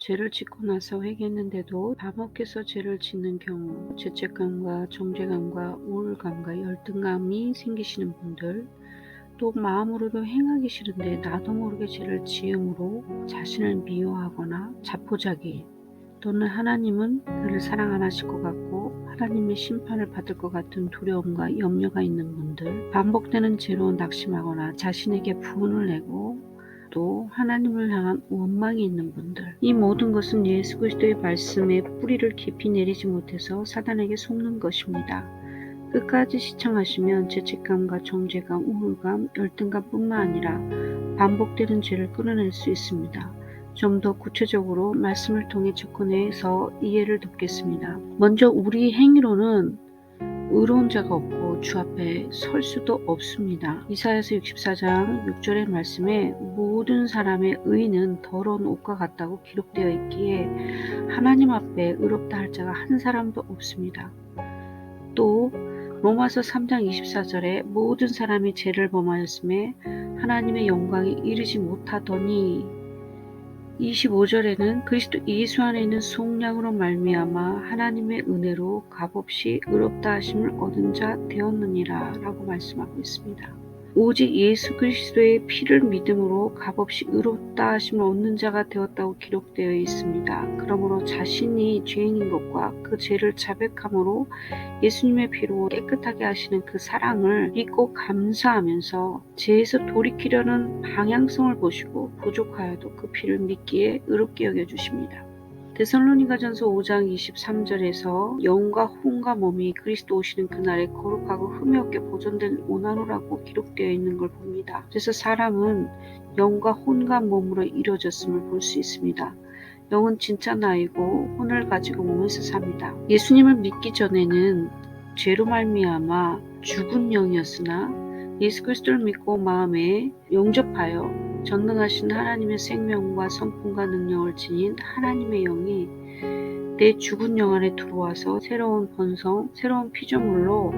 죄를 짓고 나서 회개했는데도 반복해서 죄를 짓는 경우 죄책감과 정죄감과 우울감과 열등감이 생기시는 분들, 또 마음으로도 행하기 싫은데 나도 모르게 죄를 지음으로 자신을 미워하거나 자포자기, 또는 하나님은 그를 사랑 안 하실 것 같고 하나님의 심판을 받을 것 같은 두려움과 염려가 있는 분들, 반복되는 죄로 낙심하거나 자신에게 분을 내고 또 하나님을 향한 원망이 있는 분들, 이 모든 것은 예수 그리스도의 말씀에 뿌리를 깊이 내리지 못해서 사단에게 속는 것입니다. 끝까지 시청하시면 죄책감과 정죄감, 우울감, 열등감뿐만 아니라 반복되는 죄를 끊어낼 수 있습니다. 좀 더 구체적으로 말씀을 통해 접근해서 이해를 돕겠습니다. 먼저 우리 행위로는 의로운 자가 없고 주 앞에 설 수도 없습니다. 이사야서 64장 6절의 말씀에 모든 사람의 의는 더러운 옷과 같다고 기록되어 있기에 하나님 앞에 의롭다 할 자가 한 사람도 없습니다. 또 로마서 3장 24절에 모든 사람이 죄를 범하였음에 하나님의 영광에 이르지 못하더니, 25절에는 그리스도 예수 안에 있는 속량으로 말미암아 하나님의 은혜로 값없이 의롭다 하심을 얻은 자 되었느니라 라고 말씀하고 있습니다. 오직 예수 그리스도의 피를 믿음으로 값없이 의롭다 하심을 얻는 자가 되었다고 기록되어 있습니다. 그러므로 자신이 죄인인 것과 그 죄를 자백함으로 예수님의 피로 깨끗하게 하시는 그 사랑을 믿고 감사하면서 죄에서 돌이키려는 방향성을 보시고 부족하여도 그 피를 믿기에 의롭게 여겨주십니다. 데살로니가전서 5장 23절에서 영과 혼과 몸이 그리스도 오시는 그날에 거룩하고 흠이 없게 보존된 오나노라고 기록되어 있는 걸 봅니다. 그래서 사람은 영과 혼과 몸으로 이루어졌음을 볼 수 있습니다. 영은 진짜 나이고 혼을 가지고 몸에서 삽니다. 예수님을 믿기 전에는 죄로 말미암아 죽은 영이었으나 예수 그리스도를 믿고 마음에 영접하여 전능하신 하나님의 생명과 성품과 능력을 지닌 하나님의 영이 내 죽은 영 안에 들어와서 새로운 본성, 새로운 피조물로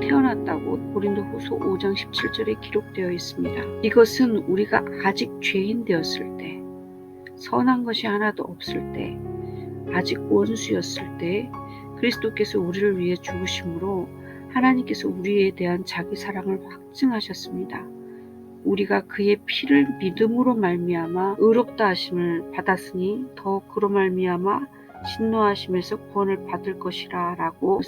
태어났다고 고린도후서 5장 17절에 기록되어 있습니다. 이것은 우리가 아직 죄인 되었을 때, 선한 것이 하나도 없을 때, 아직 원수였을 때 그리스도께서 우리를 위해 죽으심으로 하나님께서 우리에 대한 자기 사랑을 확증하셨습니다. 우리가 그의 피를 믿음으로 말미암아 의롭다 하심을 받았으니 더 그로 말미암아 진노하심에서 구원을 받을 것이라 라고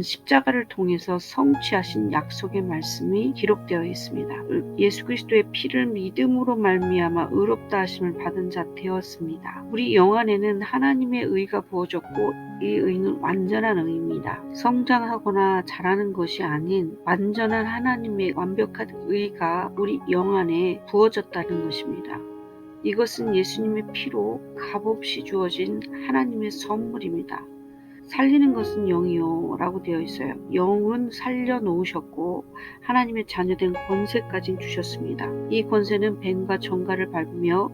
십자가를 통해서 성취하신 약속의 말씀이 기록되어 있습니다. 예수 그리스도의 피를 믿음으로 말미암아 의롭다 하심을 받은 자 되었습니다. 우리 영 안에는 하나님의 의가 부어졌고 이 의는 완전한 의입니다. 성장하거나 잘하는 것이 아닌 완전한 하나님의 완벽한 의가 우리 영 안에 부어졌다는 것입니다. 이것은 예수님의 피로 값없이 주어진 하나님의 선물입니다. 살리는 것은 영이요 라고 되어 있어요. 영은 살려놓으셨고 하나님의 자녀된 권세까지 주셨습니다. 이 권세는 뱀과 정갈을 밟으며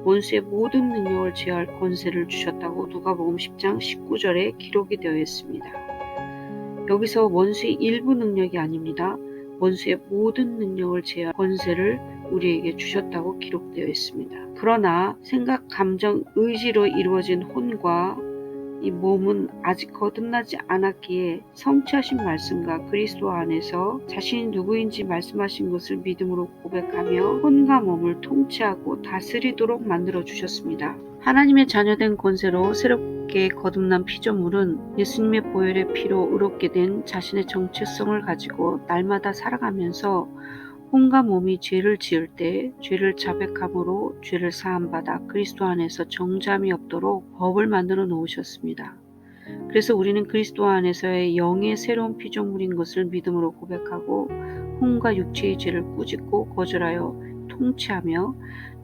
원수의 모든 능력을 제어할 권세를 주셨다고 누가복음 10장 19절에 기록이 되어 있습니다. 여기서 원수의 일부 능력이 아닙니다. 원수의 모든 능력을 제어할 권세를 우리에게 주셨다고 기록되어 있습니다. 그러나 생각, 감정, 의지로 이루어진 혼과 이 몸은 아직 거듭나지 않았기에 성취하신 말씀과 그리스도 안에서 자신이 누구인지 말씀하신 것을 믿음으로 고백하며 혼과 몸을 통치하고 다스리도록 만들어 주셨습니다. 하나님의 자녀된 권세로 새롭게 거듭난 피조물은 예수님의 보혈의 피로 의롭게 된 자신의 정체성을 가지고 날마다 살아가면서 혼과 몸이 죄를 지을 때 죄를 자백함으로 죄를 사함받아 그리스도 안에서 정죄함이 없도록 법을 만들어 놓으셨습니다. 그래서 우리는 그리스도 안에서의 영의 새로운 피조물인 것을 믿음으로 고백하고 혼과 육체의 죄를 꾸짖고 거절하여 통치하며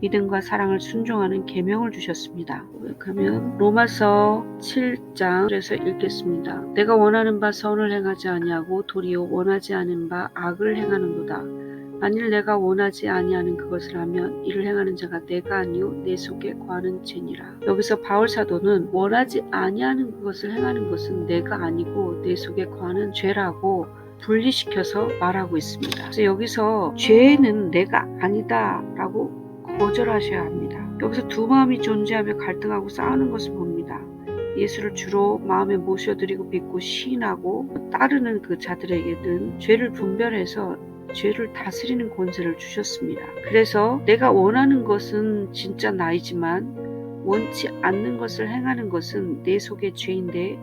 믿음과 사랑을 순종하는 계명을 주셨습니다. 고백하면 로마서 7장에서 읽겠습니다. 내가 원하는 바 선을 행하지 아니하고 도리어 원하지 않은 바 악을 행하는도다. 만일 내가 원하지 아니하는 그것을 하면 이를 행하는 자가 내가 아니요 내 속에 거하는 죄니라. 여기서 바울 사도는 원하지 아니하는 그것을 행하는 것은 내가 아니고 내 속에 거하는 죄라고 분리시켜서 말하고 있습니다. 그래서 여기서 죄는 내가 아니다 라고 거절하셔야 합니다. 여기서 두 마음이 존재하며 갈등하고 싸우는 것을 봅니다. 예수를 주로 마음에 모셔드리고 믿고 시인하고 따르는 그 자들에게는 죄를 분별해서 죄를 다스리는 권세를 주셨습니다. 그래서 내가 원하는 것은 진짜 나이지만 원치 않는 것을 행하는 것은 내 속의 죄인데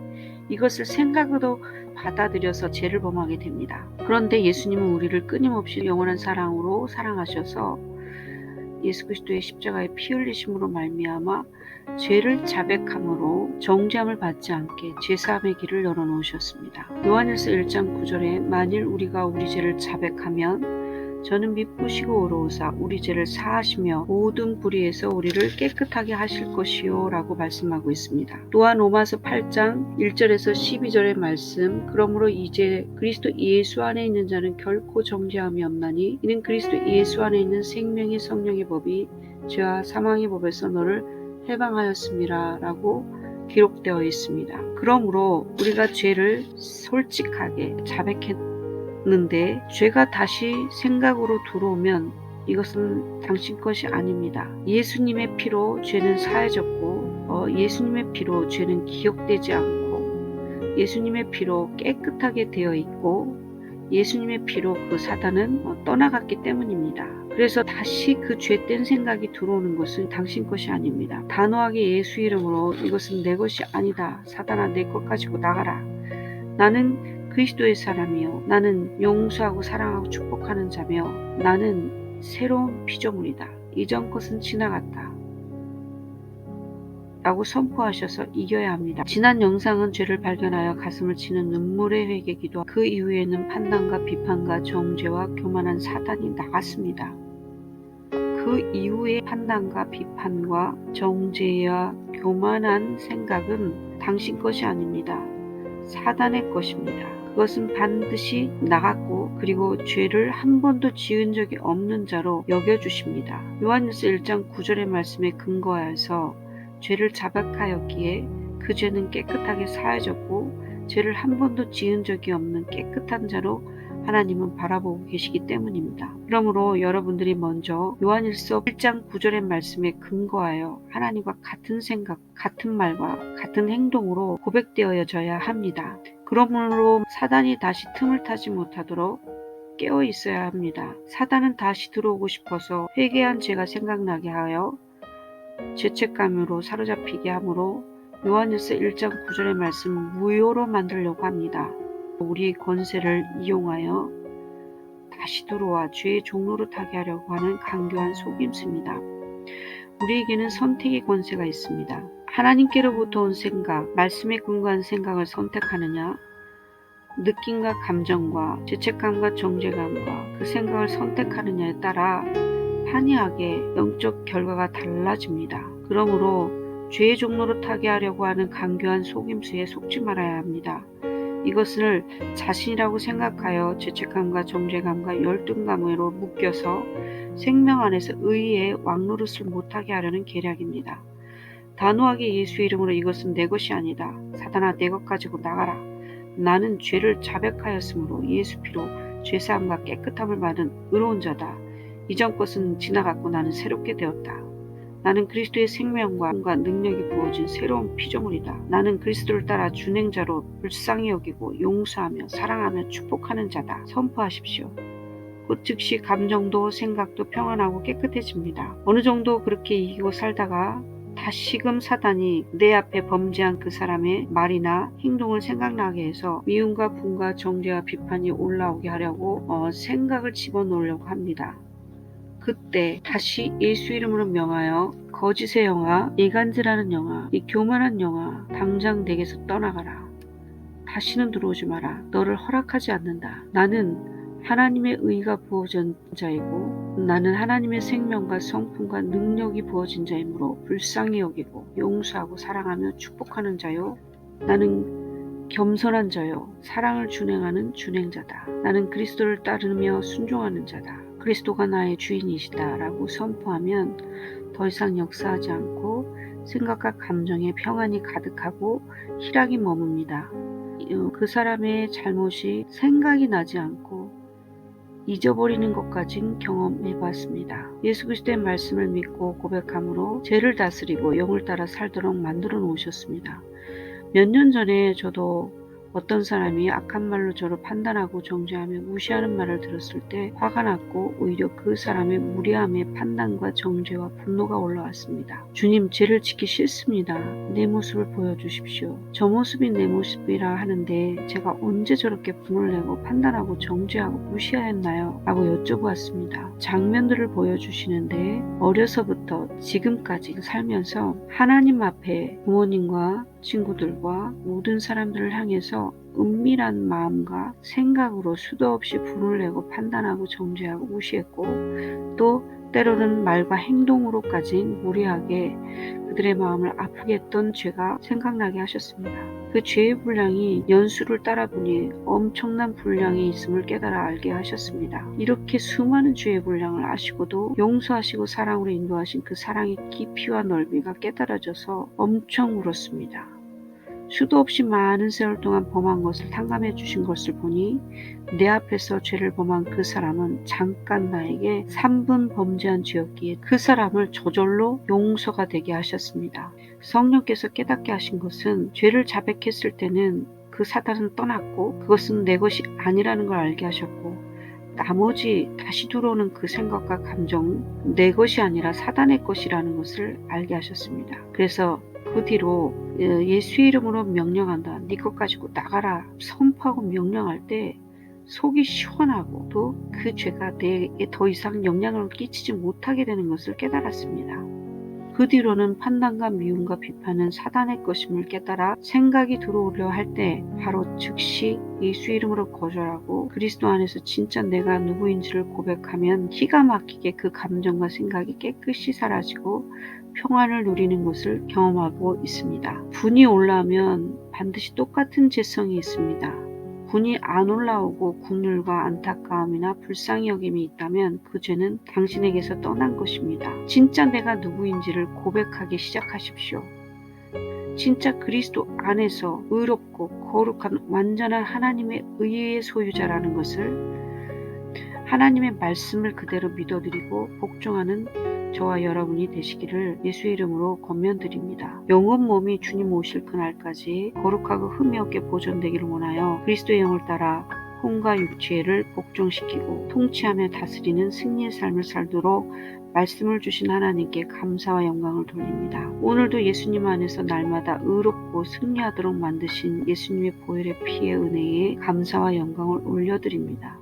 이것을 생각으로 받아들여서 죄를 범하게 됩니다. 그런데 예수님은 우리를 끊임없이 영원한 사랑으로 사랑하셔서 예수 그리스도의 십자가의 피 흘리심으로 말미암아 죄를 자백함으로 정죄함을 받지 않게 제사함의 길을 열어놓으셨습니다. 요한일서 1장 9절에 만일 우리가 우리 죄를 자백하면 저는 미쁘시고 의로우사 우리 죄를 사하시며 모든 불의에서 우리를 깨끗하게 하실 것이요 라고 말씀하고 있습니다. 또한 로마서 8장 1절에서 12절의 말씀 그러므로 이제 그리스도 예수 안에 있는 자는 결코 정죄함이 없나니 이는 그리스도 예수 안에 있는 생명의 성령의 법이 죄와 사망의 법에서 너를 해방하였습니다 라고 기록되어 있습니다. 그러므로 우리가 죄를 솔직하게 자백했는데 죄가 다시 생각으로 들어오면 이것은 당신 것이 아닙니다. 예수님의 피로 죄는 사해졌고 예수님의 피로 죄는 기억되지 않고 예수님의 피로 깨끗하게 되어 있고 예수님의 피로 그 사단은 떠나갔기 때문입니다. 그래서 다시 그 죄된 생각이 들어오는 것은 당신 것이 아닙니다. 단호하게 예수 이름으로 이것은 내 것이 아니다. 사단아 내 것 가지고 나가라. 나는 그리스도의 사람이요. 나는 용서하고 사랑하고 축복하는 자며 나는 새로운 피조물이다. 이전 것은 지나갔다. 라고 선포하셔서 이겨야 합니다. 지난 영상은 죄를 발견하여 가슴을 치는 눈물의 회개기도 그 이후에는 판단과 비판과 정죄와 교만한 사단이 나갔습니다. 그 이후의 판단과 비판과 정죄와 교만한 생각은 당신 것이 아닙니다. 사단의 것입니다. 그것은 반드시 나갔고 그리고 죄를 한 번도 지은 적이 없는 자로 여겨주십니다. 요한일서 1장 9절의 말씀에 근거하여서 죄를 자백하였기에 그 죄는 깨끗하게 사해졌고 죄를 한 번도 지은 적이 없는 깨끗한 자로 하나님은 바라보고 계시기 때문입니다. 그러므로 여러분들이 먼저 요한일서 1장 9절의 말씀에 근거하여 하나님과 같은 생각, 같은 말과 같은 행동으로 고백되어져야 합니다. 그러므로 사단이 다시 틈을 타지 못하도록 깨어 있어야 합니다. 사단은 다시 들어오고 싶어서 회개한 죄가 생각나게 하여 죄책감으로 사로잡히게 하므로 요한일서 1장 9절의 말씀 무효로 만들려고 합니다. 우리의 권세를 이용하여 다시 들어와 죄의 종로로 타게 하려고 하는 강교한 속임수입니다. 우리에게는 선택의 권세가 있습니다. 하나님께로부터 온 생각, 말씀에 근거한 생각을 선택하느냐 느낌과 감정과 죄책감과 정죄감과 그 생각을 선택하느냐에 따라 판이하게 영적 결과가 달라집니다. 그러므로 죄의 종로로 타게 하려고 하는 강교한 속임수에 속지 말아야 합니다. 이것을 자신이라고 생각하여 죄책감과 정죄감과 열등감으로 묶여서 생명 안에서 의의 왕노릇을 못하게 하려는 계략입니다. 단호하게 예수 이름으로 이것은 내 것이 아니다. 사단아 내 것 가지고 나가라. 나는 죄를 자백하였으므로 예수 피로 죄사함과 깨끗함을 받은 의로운 자다. 이전 것은 지나갔고 나는 새롭게 되었다. 나는 그리스도의 생명과 능력이 부어진 새로운 피조물이다. 나는 그리스도를 따라 준행자로 불쌍히 여기고 용서하며 사랑하며 축복하는 자다. 선포하십시오. 곧 즉시 감정도 생각도 평안하고 깨끗해집니다. 어느 정도 그렇게 이기고 살다가 다시금 사단이 내 앞에 범죄한 그 사람의 말이나 행동을 생각나게 해서 미움과 분과 정죄와 비판이 올라오게 하려고 생각을 집어넣으려고 합니다. 그때 다시 예수 이름으로 명하여 거짓의 영아, 이간질하는 영아, 이 교만한 영아 당장 내게서 떠나가라. 다시는 들어오지 마라. 너를 허락하지 않는다. 나는 하나님의 의가 부어진 자이고 나는 하나님의 생명과 성품과 능력이 부어진 자이므로 불쌍히 여기고 용서하고 사랑하며 축복하는 자요. 나는 겸손한 자요. 사랑을 준행하는 준행자다. 나는 그리스도를 따르며 순종하는 자다. 그리스도가 나의 주인이시다 라고 선포하면 더 이상 역사하지 않고 생각과 감정에 평안이 가득하고 희락이 머뭅니다. 그 사람의 잘못이 생각이 나지 않고 잊어버리는 것까진 경험해봤습니다. 예수 그리스도의 말씀을 믿고 고백함으로 죄를 다스리고 영을 따라 살도록 만들어 놓으셨습니다. 몇 년 전에 저도 어떤 사람이 악한 말로 저를 판단하고 정죄하며 무시하는 말을 들었을 때 화가 났고 오히려 그 사람의 무례함에 판단과 정죄와 분노가 올라왔습니다. 주님, 죄를 지기 싫습니다. 내 모습을 보여주십시오. 저 모습이 내 모습이라 하는데 제가 언제 저렇게 분을 내고 판단하고 정죄하고 무시하였나요? 라고 여쭤보았습니다. 장면들을 보여주시는데 어려서부터 지금까지 살면서 하나님 앞에 부모님과 친구들과 모든 사람들을 향해서 은밀한 마음과 생각으로 수도 없이 분을 내고 판단하고 정죄하고 무시했고, 또 때로는 말과 행동으로까지 무례하게 그들의 마음을 아프게 했던 죄가 생각나게 하셨습니다. 그 죄의 분량이 연수를 따라보니 엄청난 분량이 있음을 깨달아 알게 하셨습니다. 이렇게 수많은 죄의 분량을 아시고도 용서하시고 사랑으로 인도하신 그 사랑의 깊이와 넓이가 깨달아져서 엄청 울었습니다. 수도 없이 많은 세월 동안 범한 것을 탕감해 주신 것을 보니 내 앞에서 죄를 범한 그 사람은 잠깐 나에게 3분 범죄한 죄였기에 그 사람을 저절로 용서가 되게 하셨습니다. 성령께서 깨닫게 하신 것은 죄를 자백했을 때는 그 사단은 떠났고 그것은 내 것이 아니라는 걸 알게 하셨고, 나머지 다시 들어오는 그 생각과 감정은 내 것이 아니라 사단의 것이라는 것을 알게 하셨습니다. 그래서 그 뒤로 예수의 이름으로 명령한다, 네 것 가지고 나가라 선포하고 명령할 때 속이 시원하고 또 그 죄가 내게 더 이상 영향을 끼치지 못하게 되는 것을 깨달았습니다. 그 뒤로는 판단과 미움과 비판은 사단의 것임을 깨달아 생각이 들어오려 할 때 바로 즉시 예수 이름으로 거절하고 그리스도 안에서 진짜 내가 누구인지를 고백하면 기가 막히게 그 감정과 생각이 깨끗이 사라지고 평안을 누리는 것을 경험하고 있습니다. 분이 올라오면 반드시 똑같은 죄성이 있습니다. 분이 안 올라오고 국률과 안타까움이나 불쌍히 여김이 있다면 그 죄는 당신에게서 떠난 것입니다. 진짜 내가 누구인지를 고백하기 시작하십시오. 진짜 그리스도 안에서 의롭고 거룩한 완전한 하나님의 의의 소유자라는 것을, 하나님의 말씀을 그대로 믿어드리고 복종하는 저와 여러분이 되시기를 예수의 이름으로 권면드립니다. 영혼 몸이 주님 오실 그날까지 거룩하고 흠이 없게 보존되기를 원하여 그리스도의 영을 따라 혼과 육체를 복종시키고 통치하며 다스리는 승리의 삶을 살도록 말씀을 주신 하나님께 감사와 영광을 돌립니다. 오늘도 예수님 안에서 날마다 의롭고 승리하도록 만드신 예수님의 보혈의 피의 은혜에 감사와 영광을 올려드립니다.